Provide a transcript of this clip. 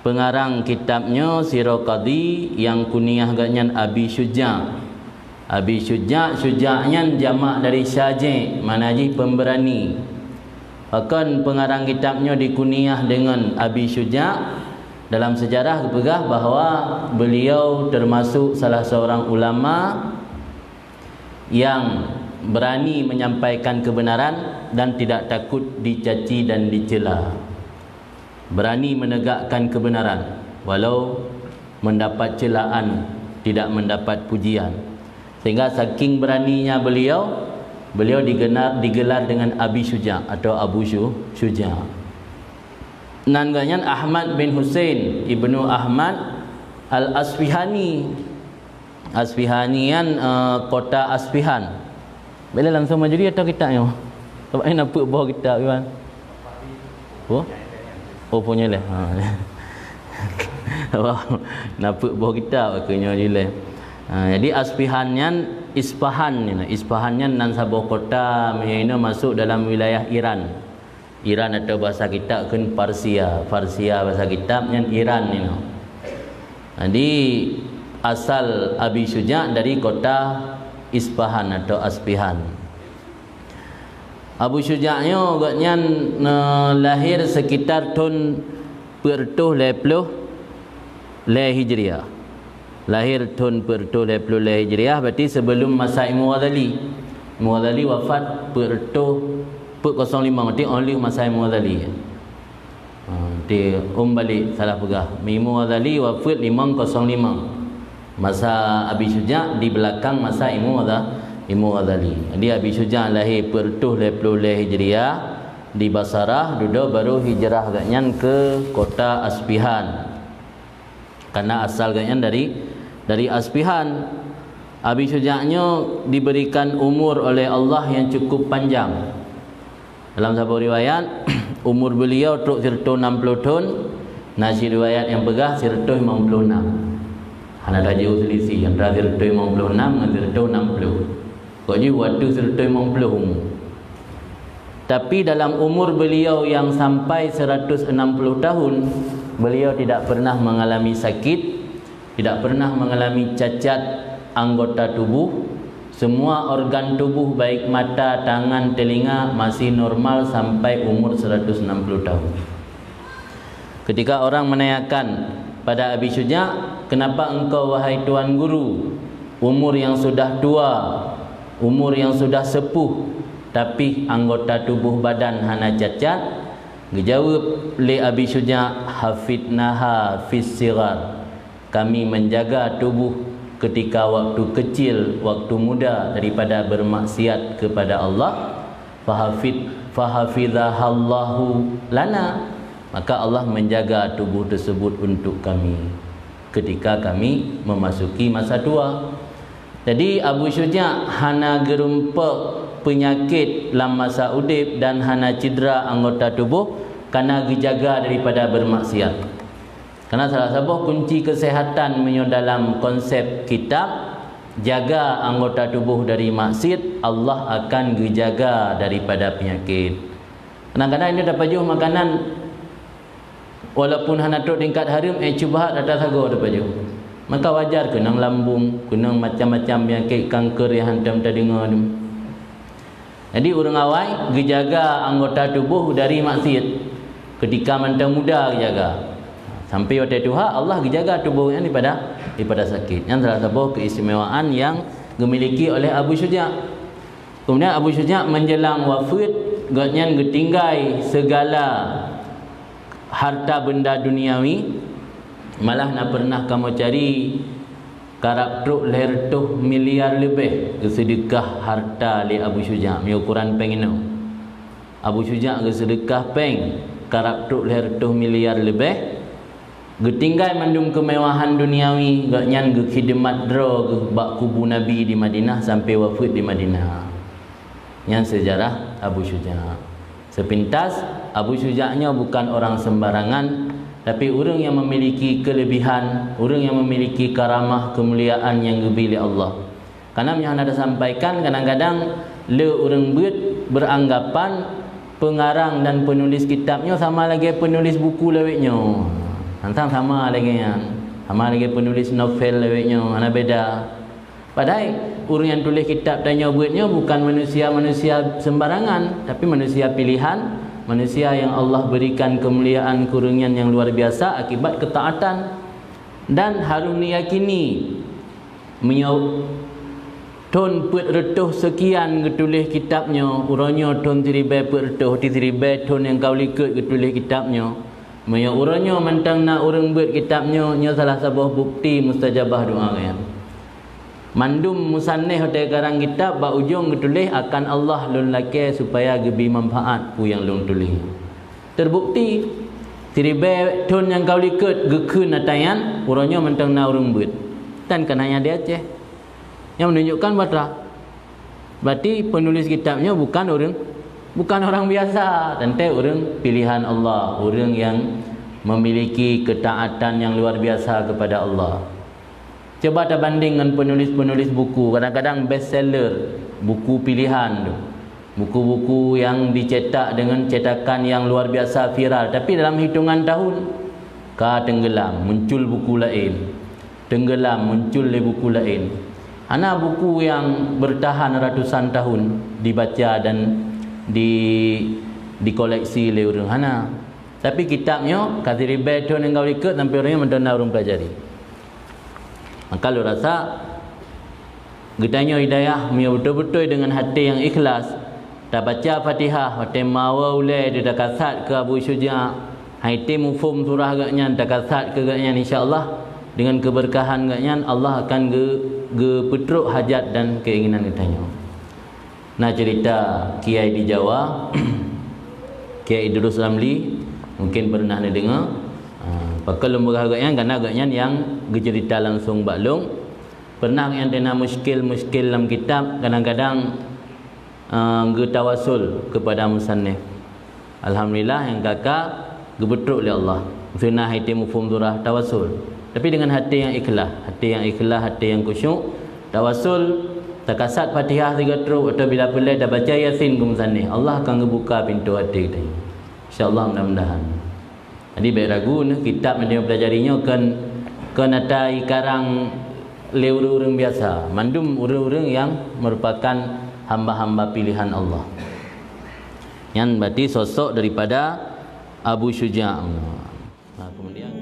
Pengarang kitabnya Sirah Qadhi yang kuniah agaknya Abi Syuja'. Abi Syuja', Syuja'nya jamak dari Syaj', maknanya pemberani. Bahkan pengarang kitabnya dikuniah dengan Abi Syuja'. Dalam sejarah berpegang bahawa beliau termasuk salah seorang ulama yang berani menyampaikan kebenaran dan tidak takut dicaci dan dicela. Berani menegakkan kebenaran walau mendapat celaan, tidak mendapat pujian. Sehingga saking beraninya beliau digelar dengan Abi Syuja' atau Abu Syuja'. Nangannya Ahmad bin Husain Ibnu Ahmad Al-Asfihani. Asfihanian kota Asfihan. Bila langsung majlis atau kitabnya? Sebab ini nampak bawah kitab kan. Oh punya lah. Nampak bawah kitab akhirnya jelas. Jadi Isfahannya nan sebuah kota ini masuk dalam wilayah Iran. Iran atau bahasa kitab kan Parsia bahasa kitabnya Iran ini. Jadi asal Abi Syuja' dari kota Isfahan atau Asfihan. Abu Syuja'nya agaknya lahir sekitar tahun 40 Hijriah. Lahir tahun 40 Hijriah, berarti sebelum masa Imam Ghazali. Imam Ghazali wafat 405, berarti oleh masa Imam Ghazali. Di balik salah pegah. Imam Ghazali wafat 505. Masa Abi Syuja' di belakang masa Imam Ghazali. Jadi Abi Syuja' lahir 40 Hijriah di Basrah, duduk baru hijrah agaknya ke kota Asfihan. Karena asal agaknya dari Asfihan. Abi Syuja'nya diberikan umur oleh Allah yang cukup panjang. Dalam sebuah riwayat umur beliau truk sirto 60 tahun, nasi riwayat yang pegah sirto 56. Hana dah jauh selisih antara sirto 56 dengan sirto 60. Pokoknya waktu sirto 50 umur. Tapi dalam umur beliau yang sampai 160 tahun, beliau tidak pernah mengalami sakit, tidak pernah mengalami cacat anggota tubuh. Semua organ tubuh baik mata, tangan, telinga masih normal sampai umur 160 tahun. Ketika orang menanyakan pada Abi Syuja', kenapa engkau wahai tuan guru, umur yang sudah tua, umur yang sudah sepuh, tapi anggota tubuh badan hana cacat? Dijawab oleh Abi Syuja', hafidnaha fis sighar. Kami menjaga tubuh ketika waktu kecil, waktu muda daripada bermaksiat kepada Allah. Fahafidhahallahu lana. Maka Allah menjaga tubuh tersebut untuk kami ketika kami memasuki masa tua. Jadi Abu Syuja' hana gerumpak penyakit dalam masa udip dan hana cedera anggota tubuh kerana dijaga daripada bermaksiat. Karena salah satu kunci kesehatan dalam konsep kitab, jaga anggota tubuh dari maksiat, Allah akan dijaga daripada penyakit. Kadang-kadang ini dapat jauh makanan walaupun hana truk tingkat haram, cubahat atas sago dapat jauh. Maka wajar kena lambung, kena macam-macam penyakit kanker yang hantam tak dengar. Jadi orang awal dijaga anggota tubuh dari maksiat ketika manta muda dijaga. Sampai waktu Tuhan Allah dijaga tubuhnya daripada sakit. Yang salah satu keistimewaan yang dimiliki oleh Abu Syuja'. Kemudian Abu Syuja' menjelang wafat, gaknya ditinggai segala harta benda duniawi. Malah nak pernah kamu cari karab truk lahir tuh miliar lebih kesedekah harta li Abu Syuja'. Ni ukuran peng ini. Abu Syuja' kesedekah peng karab truk lahir tuh miliar lebih. Getinggai mandum kemewahan duniawi, gaknya khidmat dro bak kubu Nabi di Madinah sampai wafat di Madinah. Yang sejarah Abu Syuja'. Sepintas Abu Syuja'nya bukan orang sembarangan, tapi orang yang memiliki kelebihan, orang yang memiliki karamah, kemuliaan yang diberi Allah. Karena yang ada sampaikan, kadang-kadang le orang beranggapan pengarang dan penulis kitabnya sama lagi penulis buku leweknya. Hantang sama lagi yang sama lagi penulis novel lewatnya mana beda. Padahal orang yang tulis kitab dan nyobutnya bukan manusia-manusia sembarangan, tapi manusia pilihan, manusia yang Allah berikan kemuliaan kurniaan yang luar biasa akibat ketaatan. Dan harus diyakini ton put retuh sekian getulis kitabnya, urangnya ton tiribai put retuh tiribai ton yang kau likut getulis kitabnya. Maya urangnya mentang nak urang buat kitabnya, nya salah sebuah bukti mustajabah doa kan. Mandum musannif hotel karang kitab ba ujung getulis akan Allah lun laki supaya gebi manfaat pu yang lun tulis. Terbukti tiribai ton yang kau likut gekun natayan, urangnya mentang nak urang buat. Dan kenanya dia Aceh. Yang menunjukkan berarti penulis kitabnya bukan orang biasa, tentu orang pilihan Allah, orang yang memiliki ketaatan yang luar biasa kepada Allah. Coba kita banding dengan penulis-penulis buku, kadang-kadang bestseller, buku pilihan tu. Buku-buku yang dicetak dengan cetakan yang luar biasa viral, tapi dalam hitungan tahun tenggelam, muncul buku lain. Tenggelam, muncul buku lain. Ana buku yang bertahan ratusan tahun dibaca dan dikoleksi oleh orang hana. Tapi kitabnya katiribai ton yang kau ikut sampai orangnya mendana orang pelajari. Maka lu rasa getanya hidayah punya betul-betul dengan hati yang ikhlas. Dah baca Fatihah, hati mawa ulai dia dah kasat ke Abu Syuja'. Hati mufum surah agaknya dah kasat ke agaknya, insya-Allah dengan keberkahan agaknya Allah akan petruk hajat dan keinginan getanya. Nah cerita kiai di Jawa Kiai Idrus Ramli mungkin pernah anda dengar. Pakal lembaga agaknya kerana agaknya yang cerita langsung baklung. Pernah yang dena muskil dalam kitab, kadang-kadang tawasul kepada musannif. Alhamdulillah yang kakak gebetruk oleh Allah. Sunnah hati mufhum surah tawasul. Tapi dengan hati yang ikhlas, hati yang khusyuk, tawasul takasat Fatihah 3 teruk atau bila pelai dah baca Yasin ke musannif, Allah akan membuka pintu hati kita. Insya-Allah mudah-mudahan. Jadi baik ragu kitab yang dia pelajarinya kan atai karang orang biasa, mandum orang-orang yang merupakan hamba-hamba pilihan Allah. Yang berarti sosok daripada Abu Syuja'. Kemudian